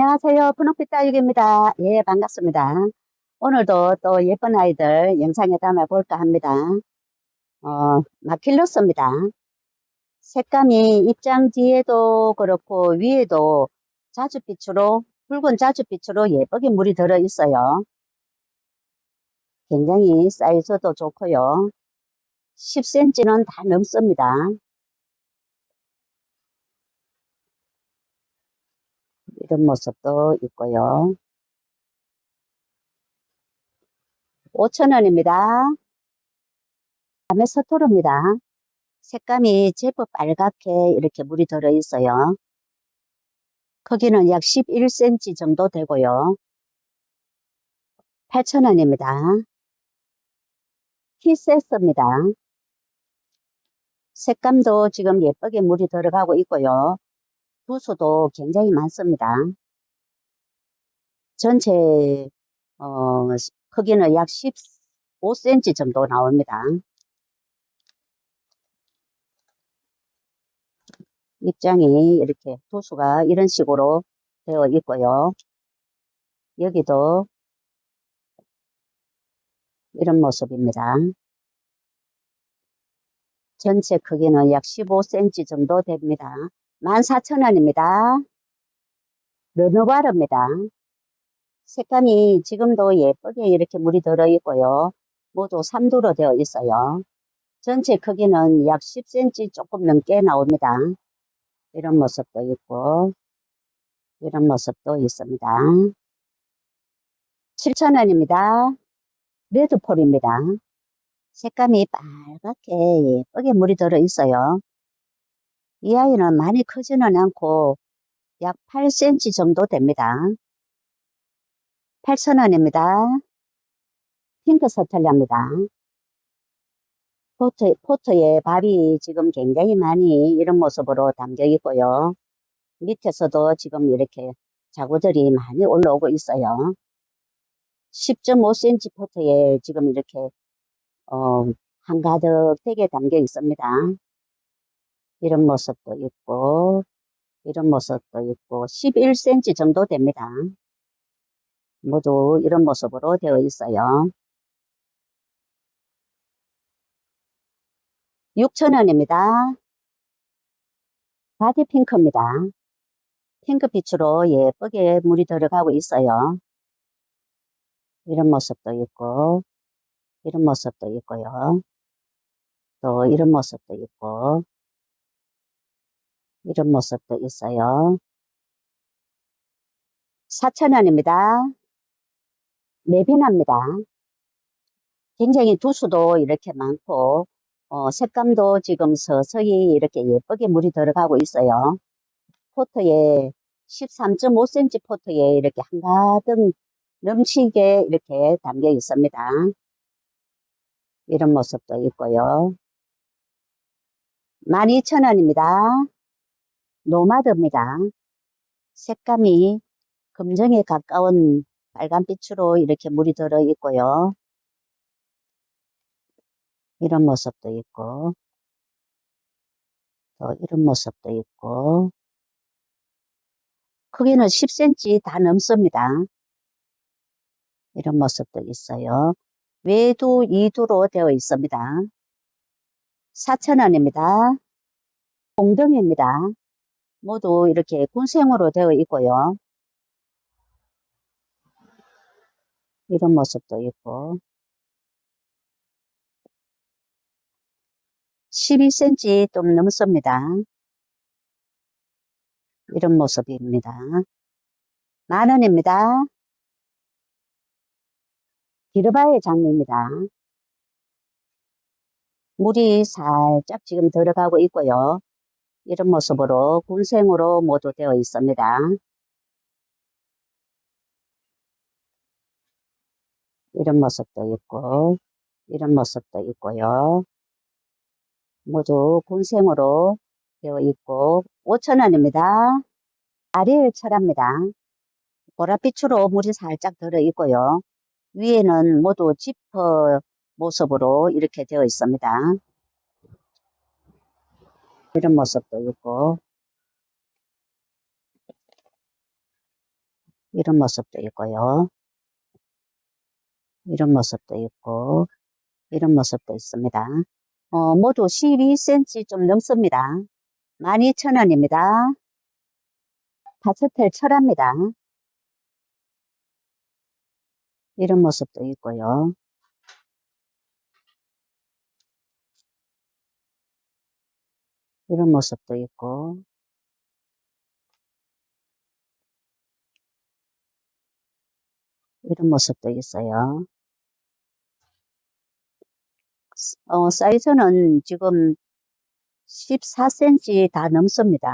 안녕하세요. 푸른빛 다육입니다. 예, 반갑습니다. 오늘도 또 예쁜 아이들 영상에 담아볼까 합니다. 마킬루스입니다. 색감이 입장 뒤에도 그렇고 위에도 자줏빛으로, 붉은 자줏빛으로 예쁘게 물이 들어 있어요. 굉장히 사이즈도 좋고요. 10cm는 다 넘습니다. 이런 모습도 있고요. 5,000원입니다. 다음에 서토르입니다. 색감이 제법 빨갛게 이렇게 물이 들어 있어요. 크기는 약 11cm 정도 되고요. 8,000원입니다. 키세스입니다. 색감도 지금 예쁘게 물이 들어가고 있고요. 두수도 굉장히 많습니다. 전체 크기는 약 15cm 정도 나옵니다. 입장이 이렇게 두수가 이런 식으로 되어 있고요. 여기도 이런 모습입니다. 전체 크기는 약 15cm 정도 됩니다. 14,000원입니다. 르누바르입니다. 색감이 지금도 예쁘게 이렇게 물이 들어 있고요. 모두 3두로 되어 있어요. 전체 크기는 약 10cm 조금 넘게 나옵니다. 이런 모습도 있고 이런 모습도 있습니다. 7,000원입니다. 레드폴입니다. 색감이 빨갛게 예쁘게 물이 들어 있어요. 이 아이는 많이 크지는 않고 약 8cm 정도 됩니다. 8,000원입니다. 핑크 서툴리입니다. 포트에 밥이 지금 굉장히 많이 이런 모습으로 담겨 있고요. 밑에서도 지금 이렇게 자구들이 많이 올라오고 있어요. 10.5cm 포트에 지금 이렇게 한가득 되게 담겨 있습니다. 이런 모습도 있고 이런 모습도 있고 11cm 정도 됩니다. 모두 이런 모습으로 되어 있어요. 6,000원입니다. 바디 핑크입니다. 핑크빛으로 예쁘게 물이 들어가고 있어요. 이런 모습도 있고 이런 모습도 있고요. 또 이런 모습도 있고 이런 모습도 있어요. 4,000원입니다. 메비나입니다. 굉장히 두수도 이렇게 많고 색감도 지금 서서히 이렇게 예쁘게 물이 들어가고 있어요. 포트에 13.5cm 포트에 이렇게 한가득 넘치게 이렇게 담겨 있습니다. 이런 모습도 있고요. 12,000원입니다. 노마드입니다. 색감이 금정에 가까운 빨간빛으로 이렇게 물이 들어 있고요. 이런 모습도 있고 또 이런 모습도 있고 크기는 10cm 다 넘습니다. 이런 모습도 있어요. 외두 2두로 되어 있습니다. 4,000원입니다. 공등입니다. 모두 이렇게 군생으로 되어 있고요. 이런 모습도 있고 12cm 좀 넘습니다. 이런 모습입니다. 10,000원입니다. 디르바의 장미입니다. 물이 살짝 지금 들어가고 있고요. 이런 모습으로 군생으로 모두 되어 있습니다. 이런 모습도 있고 이런 모습도 있고요. 모두 군생으로 되어 있고 5,000원입니다. 아리엘 철합니다. 보랏빛으로 물이 살짝 들어 있고요. 위에는 모두 지퍼 모습으로 이렇게 되어 있습니다. 이런 모습도 있고 이런 모습도 있고요. 이런 모습도 있고, 이런 모습도 있습니다. 모두 12cm 좀 넘습니다. 12,000원입니다. 파스텔 철합니다. 이런 모습도 있고요. 이런 모습도 있고, 이런 모습도 있어요. 사이즈는 지금 14cm 다 넘습니다.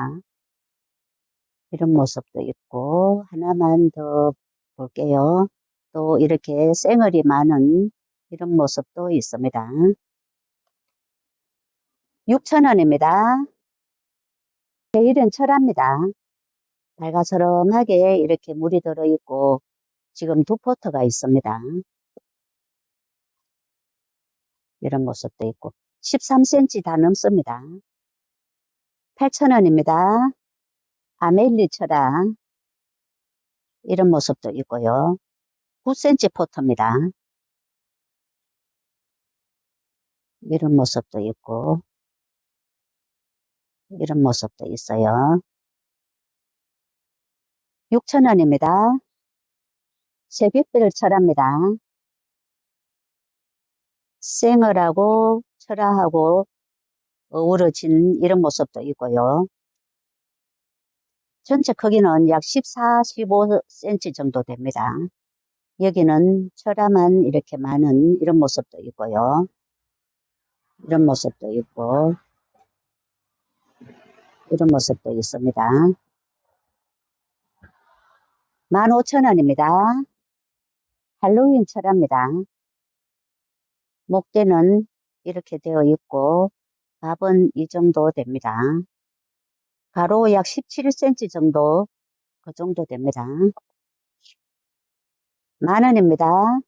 이런 모습도 있고, 하나만 더 볼게요. 또 이렇게 쌩얼이 많은 이런 모습도 있습니다. 6,000원입니다. 베일은 철합니다. 달가스름하게 이렇게 물이 들어있고, 지금 두 포트가 있습니다. 이런 모습도 있고, 13cm 다 넘습니다. 8,000원입니다. 아멜리 철합. 이런 모습도 있고요. 9cm 포트입니다. 이런 모습도 있고, 이런 모습도 있어요. 6,000원입니다. 새벽별 철합니다. 생얼하고 철화하고 어우러진 이런 모습도 있고요. 전체 크기는 약 14, 15cm 정도 됩니다. 여기는 철화만 이렇게 많은 이런 모습도 있고요. 이런 모습도 있고, 이런 모습도 있습니다. 15,000원입니다. 할로윈 철화입니다. 목대는 이렇게 되어 있고, 밥은 이 정도 됩니다. 가로 약 17cm 정도, 그 정도 됩니다. 10,000원입니다.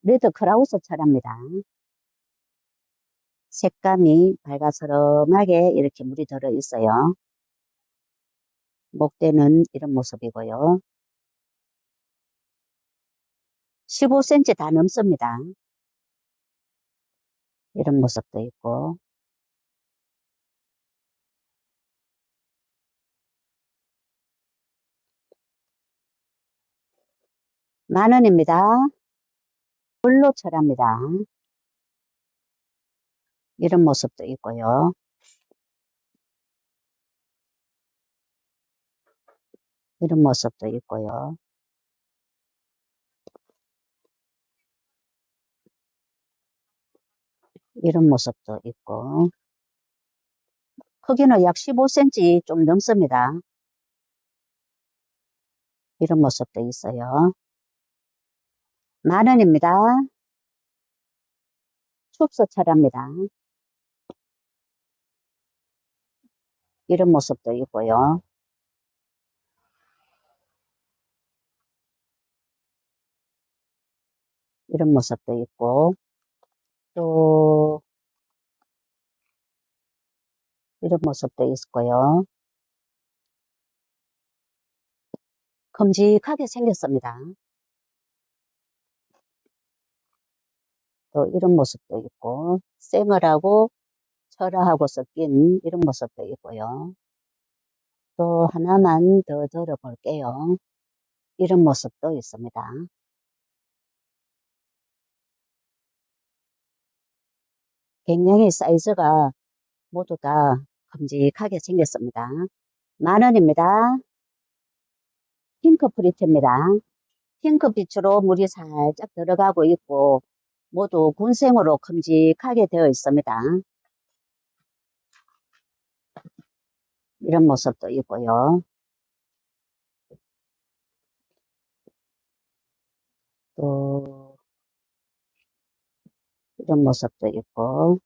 레드 크라우스 철합니다. 색감이 밝아스름하게 이렇게 물이 들어 있어요. 목대는 이런 모습이고요. 15cm 다 넘습니다. 이런 모습도 있고, 만원입니다. 블루 철합니다. 이런 모습도 있고요. 이런 모습도 있고요. 이런 모습도 있고, 크기는 약 15cm 좀 넘습니다. 이런 모습도 있어요. 만원입니다. 춥서 철합니다. 이런 모습도 있고요. 이런 모습도 있고, 또 이런 모습도 있고요. 큼직하게 생겼습니다. 또 이런 모습도 있고, 생얼하고 철화하고 섞인 이런 모습도 있고요. 또 하나만 더 들어볼게요. 이런 모습도 있습니다. 굉장히 사이즈가 모두 다 큼직하게 생겼습니다. 만원입니다. 핑크 프리트입니다. 핑크빛으로 물이 살짝 들어가고 있고 모두 군생으로 큼직하게 되어 있습니다. 이런 모습도 있고요. 또 이런 모습도 있고,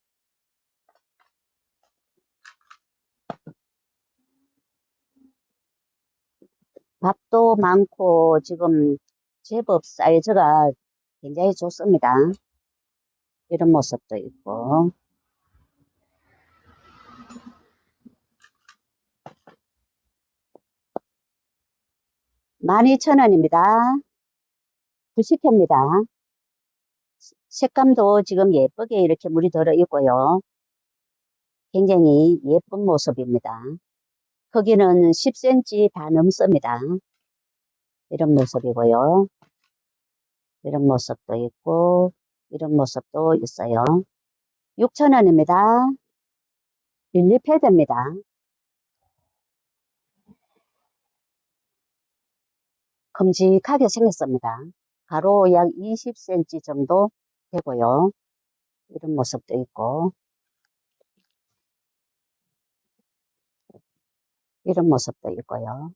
밥도 많고 지금 제법 사이즈가 굉장히 좋습니다. 이런 모습도 있고, 12,000원입니다. 90회입니다. 색감도 지금 예쁘게 이렇게 물이 들어 있고요. 굉장히 예쁜 모습입니다. 크기는 10cm 다 넘습니다. 이런 모습이고요. 이런 모습도 있고 이런 모습도 있어요. 6,000원입니다. 릴리 패드입니다. 큼직하게 생겼습니다. 가로 약 20cm 정도 되고요. 이런 모습도 있고 이런 모습도 있고요.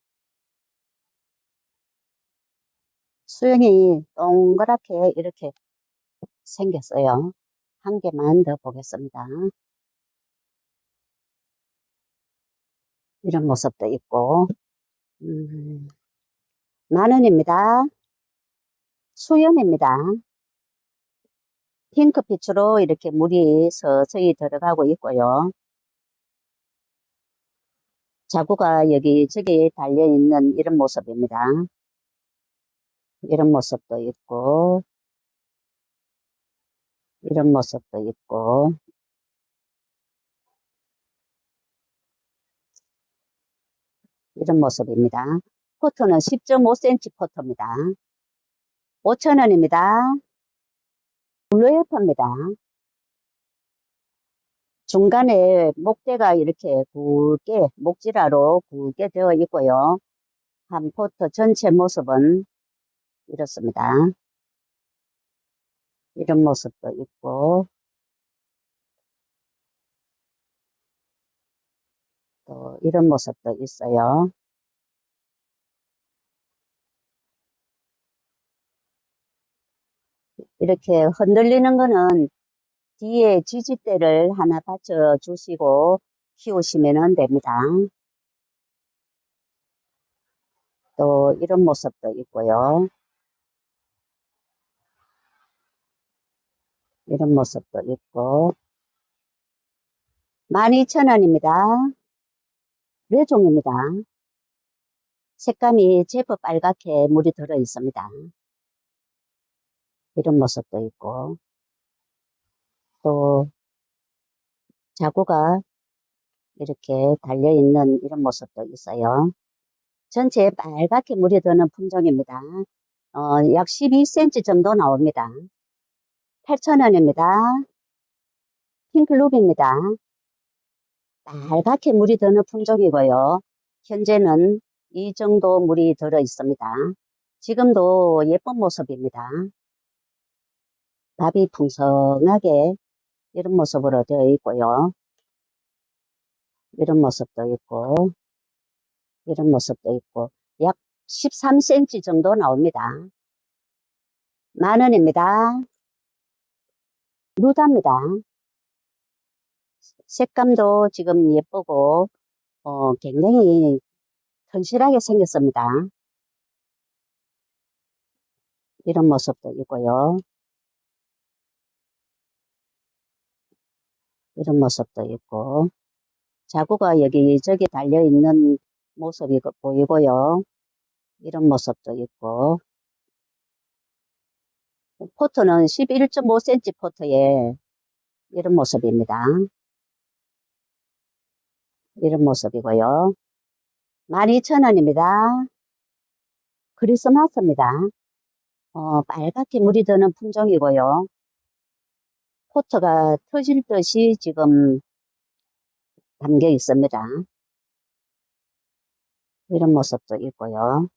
수영이 동그랗게 이렇게 생겼어요. 한 개만 더 보겠습니다. 이런 모습도 있고 10,000원입니다. 수염입니다. 핑크빛으로 이렇게 물이 서서히 들어가고 있고요. 자구가 여기저기 달려있는 이런 모습입니다. 이런 모습도 있고 이런 모습도 있고 이런 모습입니다. 포트는 10.5cm 포트입니다. 5,000원입니다. 블루에퍼입니다. 중간에 목대가 이렇게 굵게 목질화로 굵게 되어 있고요. 한 포트 전체 모습은 이렇습니다. 이런 모습도 있고 또 이런 모습도 있어요. 이렇게 흔들리는 거는 뒤에 지지대를 하나 받쳐 주시고 키우시면 됩니다. 또 이런 모습도 있고요. 이런 모습도 있고 12,000원입니다. 뇌종입니다. 색감이 제법 빨갛게 물이 들어 있습니다. 이런 모습도 있고 또 자구가 이렇게 달려있는 이런 모습도 있어요. 전체에 빨갛게 물이 드는 품종입니다. 약 12cm 정도 나옵니다. 8,000원입니다. 핑클루비입니다. 빨갛게 물이 드는 품종이고요. 현재는 이 정도 물이 들어 있습니다. 지금도 예쁜 모습입니다. 밥이 풍성하게 이런 모습으로 되어 있고요. 이런 모습도 있고 이런 모습도 있고 약 13cm 정도 나옵니다. 10,000원입니다. 누다입니다. 색감도 지금 예쁘고 굉장히 튼실하게 생겼습니다. 이런 모습도 있고요. 이런 모습도 있고 자구가 여기저기 달려있는 모습이 보이고요. 이런 모습도 있고 포트는 11.5cm 포트에 이런 모습입니다. 이런 모습이고요. 12,000원입니다. 크리스마스입니다. 빨갛게 물이 드는 품종이고요. 포트가 터질 듯이 지금 담겨 있습니다. 이런 모습도 있고요.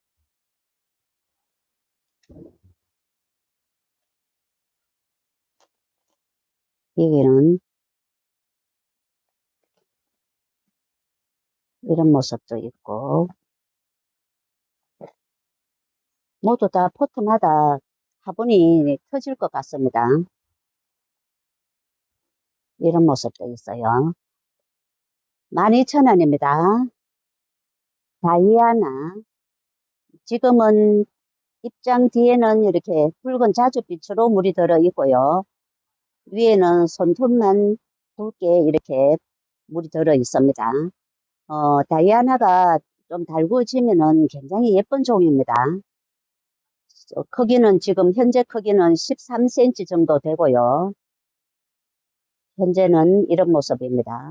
여기는 이런 모습도 있고 모두 다 포트마다 화분이 터질 것 같습니다. 이런 모습도 있어요. 12,000원입니다. 다이아나. 지금은 입장 뒤에는 이렇게 붉은 자줏빛으로 물이 들어 있고요. 위에는 손톱만 굵게 이렇게 물이 들어 있습니다. 다이아나가 좀 달구어지면은 굉장히 예쁜 종입니다. 크기는 지금 현재 크기는 13cm 정도 되고요. 현재는 이런 모습입니다.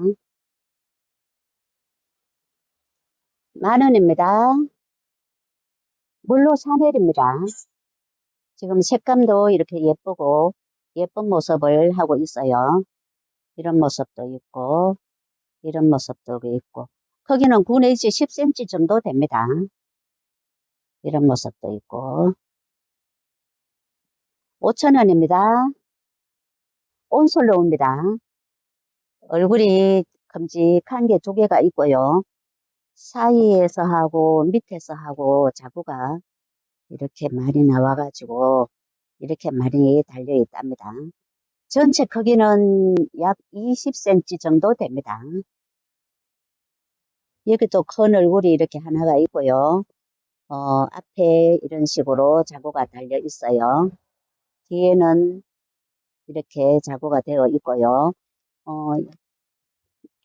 10,000원입니다. 물로 샤넬입니다. 지금 색감도 이렇게 예쁘고 예쁜 모습을 하고 있어요. 이런 모습도 있고 이런 모습도 있고 크기는 9 내지 10cm 정도 됩니다. 이런 모습도 있고 5,000원입니다. 온솔로 옵니다. 얼굴이 큼직한 게 두 개가 있고요. 사이에서 하고 밑에서 하고 자구가 이렇게 많이 나와가지고 이렇게 많이 달려 있답니다. 전체 크기는 약 20cm 정도 됩니다. 여기도 큰 얼굴이 이렇게 하나가 있고요. 앞에 이런 식으로 자구가 달려 있어요. 뒤에는 이렇게 자구가 되어 있고요. 어,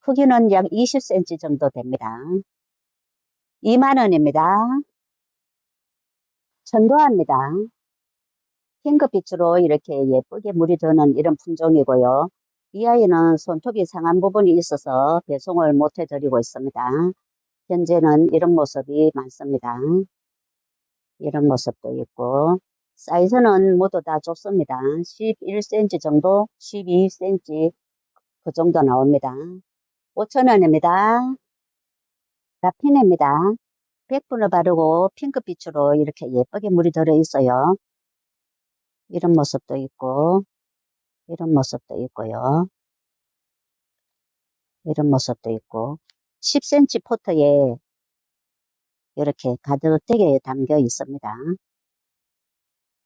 크기는 약 20cm 정도 됩니다. 20,000원입니다. 천도화입니다. 핑크빛으로 이렇게 예쁘게 물이 드는 이런 품종이고요. 이 아이는 손톱이 상한 부분이 있어서 배송을 못 해드리고 있습니다. 현재는 이런 모습이 많습니다. 이런 모습도 있고 사이즈는 모두 다 좋습니다. 11cm 정도, 12cm 그 정도 나옵니다. 5,000원입니다. 라피네입니다. 100분을 바르고 핑크빛으로 이렇게 예쁘게 물이 들어 있어요. 이런 모습도 있고 이런 모습도 있고요. 이런 모습도 있고 10cm 포트에 이렇게 가득하게 담겨 있습니다.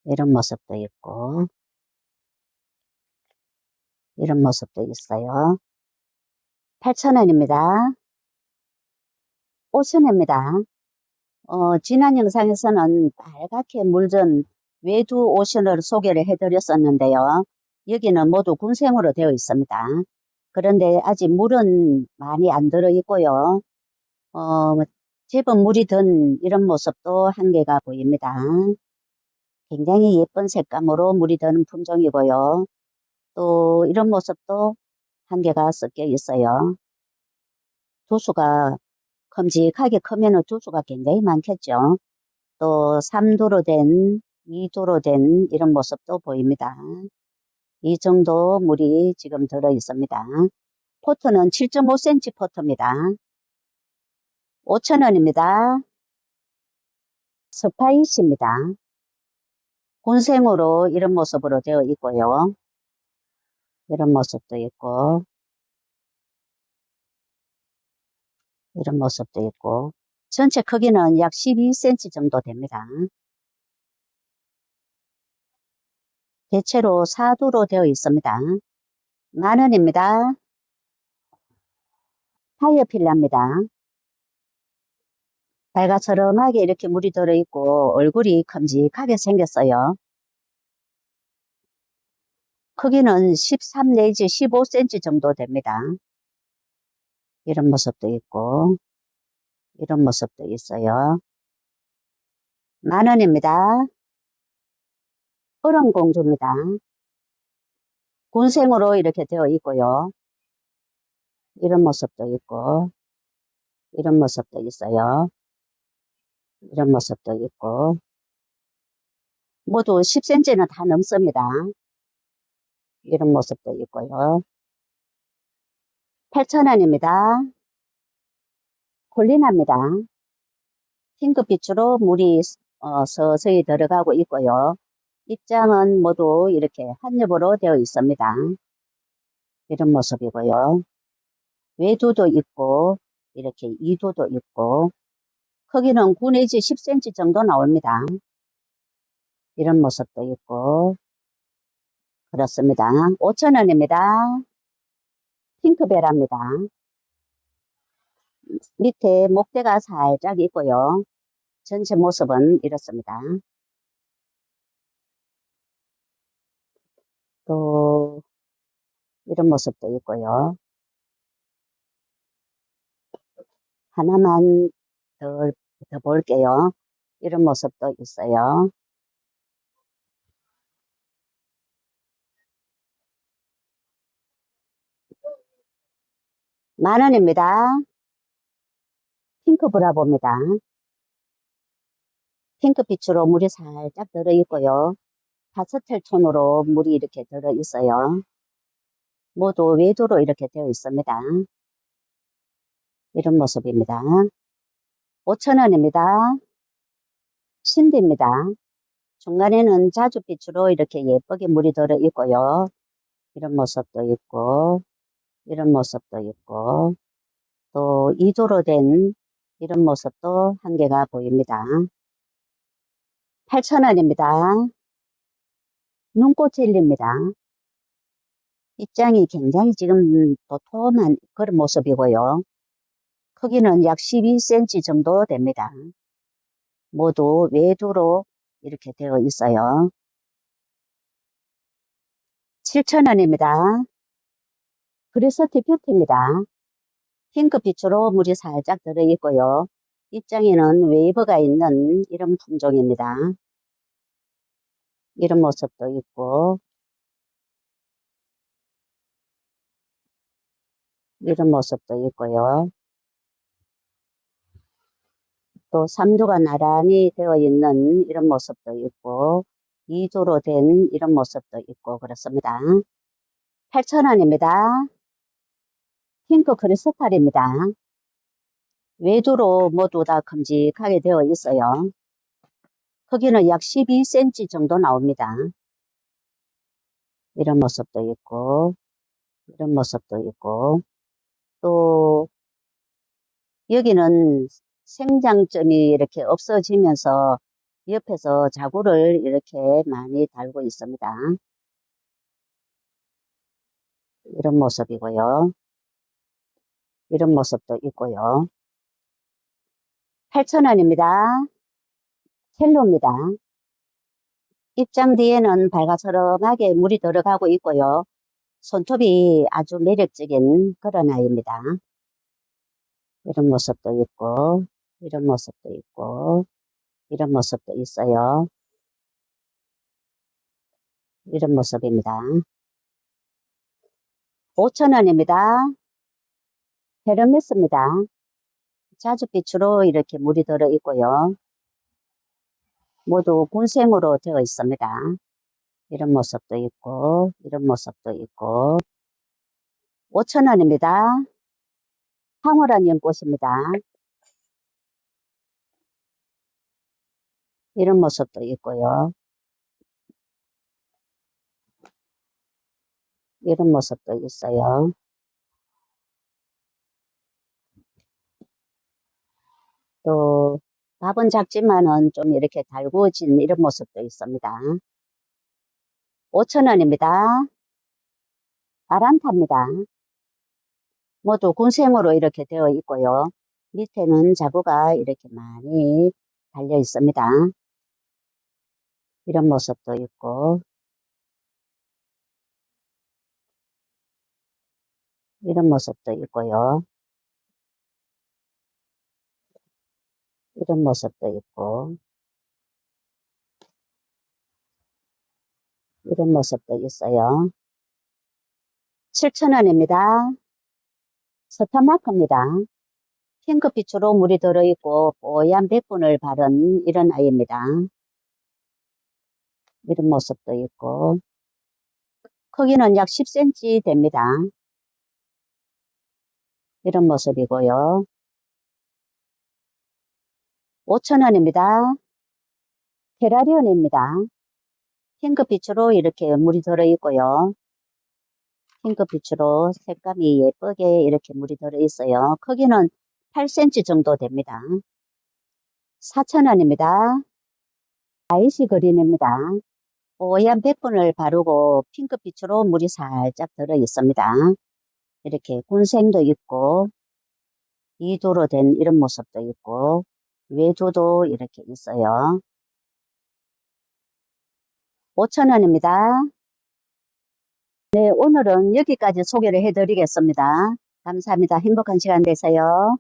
이런 모습도 있고 이런 모습도 있어요. 8,000원입니다. 5,000원입니다. 지난 영상에서는 빨갛게 물든 외두 오션을 소개를 해드렸었는데요. 여기는 모두 군생으로 되어 있습니다. 그런데 아직 물은 많이 안 들어 있고요. 제법 물이 든 이런 모습도 한 개가 보입니다. 굉장히 예쁜 색감으로 물이 드는 품종이고요. 또 이런 모습도 한 개가 섞여 있어요. 두수가 큼직하게 크면 두수가 굉장히 많겠죠. 또 3도로 된, 2도로 된 이런 모습도 보입니다. 이 정도 물이 지금 들어 있습니다. 포트는 7.5cm 포트입니다. 5,000원입니다. 스파이시입니다. 군생으로 이런 모습으로 되어 있고요. 이런 모습도 있고 이런 모습도 있고 전체 크기는 약 12cm 정도 됩니다. 대체로 4두로 되어 있습니다. 10,000원입니다. 파이어필라입니다. 빨갛저름하게 이렇게 물이 들어있고 얼굴이 큼직하게 생겼어요. 크기는 13 내지 15cm 정도 됩니다. 이런 모습도 있고 이런 모습도 있어요. 10,000원입니다. 얼음공주입니다. 군생으로 이렇게 되어 있고요. 이런 모습도 있고 이런 모습도 있어요. 이런 모습도 있고 모두 10cm는 다 넘습니다. 이런 모습도 있고요. 8,000원입니다. 콜리나입니다. 핑크빛으로 물이 서서히 들어가고 있고요. 입장은 모두 이렇게 한 겹으로 되어 있습니다. 이런 모습이고요. 외두도 있고 이렇게 이두도 있고 크기는 9 내지 10cm 정도 나옵니다. 이런 모습도 있고 그렇습니다. 5,000원입니다. 핑크베라입니다. 밑에 목대가 살짝 있고요. 전체 모습은 이렇습니다. 또 이런 모습도 있고요. 하나만 더 볼게요. 이런 모습도 있어요. 만 원입니다. 핑크 브라보입니다. 핑크빛으로 물이 살짝 들어있고요. 파스텔 톤으로 물이 이렇게 들어있어요. 모두 외도로 이렇게 되어 있습니다. 이런 모습입니다. 5,000원입니다. 신디입니다. 중간에는 자줏빛으로 이렇게 예쁘게 물이 들어있고요. 이런 모습도 있고, 이런 모습도 있고, 또 2도로 된 이런 모습도 한 개가 보입니다. 8,000원입니다. 눈꽃 젤리입니다. 입장이 굉장히 지금 도톰한 그런 모습이고요. 크기는 약 12cm 정도 됩니다. 모두 외두로 이렇게 되어 있어요. 7,000원입니다. 그레서티 뷰티입니다. 핑크빛으로 물이 살짝 들어있고요. 입장에는 웨이브가 있는 이런 품종입니다. 이런 모습도 있고, 이런 모습도 있고요. 또 3도가 나란히 되어 있는 이런 모습도 있고, 2도로 된 이런 모습도 있고 그렇습니다. 8,000원입니다. 핑크 크리스탈입니다. 외두로 모두 다 큼직하게 되어 있어요. 크기는 약 12cm 정도 나옵니다. 이런 모습도 있고, 이런 모습도 있고, 또 여기는 생장점이 이렇게 없어지면서 옆에서 자구를 이렇게 많이 달고 있습니다. 이런 모습이고요. 이런 모습도 있고요. 8,000원입니다. 첼로입니다. 입장 뒤에는 발가스름하게 물이 들어가고 있고요. 손톱이 아주 매력적인 그런 아이입니다. 이런 모습도 있고, 이런 모습도 있고, 이런 모습도 있어요. 이런 모습입니다. 5,000원입니다. 헤르메스입니다. 자줏빛으로 이렇게 물이 들어 있고요. 모두 군생으로 되어 있습니다. 이런 모습도 있고, 이런 모습도 있고. 5,000원입니다. 황홀한 연꽃입니다. 이런 모습도 있고요. 이런 모습도 있어요. 또 밥은 작지만은 좀 이렇게 달구어진 이런 모습도 있습니다. 5,000원입니다. 아란타입니다. 모두 군생으로 이렇게 되어 있고요. 밑에는 자구가 이렇게 많이 달려 있습니다. 이런 모습도 있고, 이런 모습도 있고요. 이런 모습도 있고, 이런 모습도 있어요. 7,000원입니다. 스타마크입니다. 핑크빛으로 물이 들어있고 뽀얀 백분을 바른 이런 아이입니다. 이런 모습도 있고, 크기는 약 10cm 됩니다. 이런 모습이고요. 5,000원입니다. 테라리온입니다. 핑크빛으로 이렇게 물이 들어있고요. 핑크빛으로 색감이 예쁘게 이렇게 물이 들어있어요. 크기는 8cm 정도 됩니다. 4,000원입니다. 아이시 그린입니다. 뽀얀 백분을 바르고 핑크빛으로 물이 살짝 들어있습니다. 이렇게 군생도 있고 2도로 된 이런 모습도 있고 외도도 이렇게 있어요. 5,000원입니다. 네, 오늘은 여기까지 소개를 해드리겠습니다. 감사합니다. 행복한 시간 되세요.